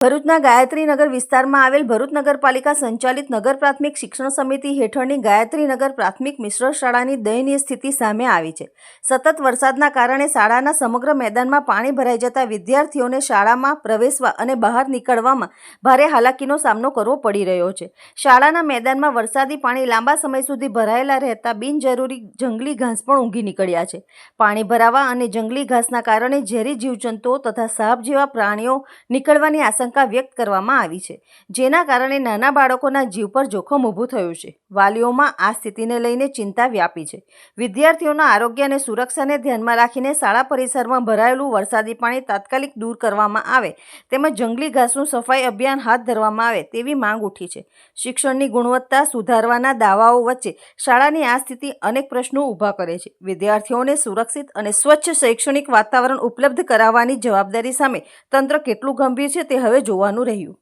ભરૂચના ગાયત્રીનગર વિસ્તારમાં આવેલ ભરૂચ નગરપાલિકા સંચાલિત નગર પ્રાથમિક શિક્ષણ સમિતિ હેઠળની ગાયત્રીનગર પ્રાથમિક મિશ્ર શાળાની દયનીય સ્થિતિ સામે આવી છે। સતત વરસાદના કારણે શાળાના સમગ્ર મેદાનમાં પાણી ભરાઈ જતા વિદ્યાર્થીઓને શાળામાં પ્રવેશવા અને બહાર નીકળવામાં ભારે હાલાકીનો સામનો કરવો પડી રહ્યો છે। શાળાના મેદાનમાં વરસાદી પાણી લાંબા સમય સુધી ભરાયેલા રહેતા બિનજરૂરી જંગલી ઘાસ પણ ઊંઘી નીકળ્યા છે। પાણી ભરાવા અને જંગલી ઘાસના કારણે ઝેરી જીવજંતુઓ તથા સાપ જેવા પ્રાણીઓ નીકળવાની આશંકા વ્યક્ત કરવામાં આવી છે, જેના કારણે નાના બાળકોના જીવ પર જોખમ ઊભું થયું છે। વાલીઓમાં આ સ્થિતિને લઈને ચિંતા વ્યાપી છે। વિદ્યાર્થીઓના આરોગ્ય અને સુરક્ષાને ધ્યાનમાં રાખીને શાળા પરિસરમાં ભરાયેલું વરસાદી પાણી તાત્કાલિક દૂર કરવામાં આવે તેમજ જંગલી ઘાસનું સફાઈ અભિયાન હાથ ધરવામાં આવે તેવી માંગ ઉઠી છે। શિક્ષણની ગુણવત્તા સુધારવાના દાવાઓ વચ્ચે શાળાની આ સ્થિતિ અનેક પ્રશ્નો ઊભા કરે છે। વિદ્યાર્થીઓને સુરક્ષિત અને સ્વચ્છ શૈક્ષણિક વાતાવરણ ઉપલબ્ધ કરાવવાની જવાબદારી સામે તંત્ર કેટલું ગંભીર છે તે હવે જોવાનું રહ્યું।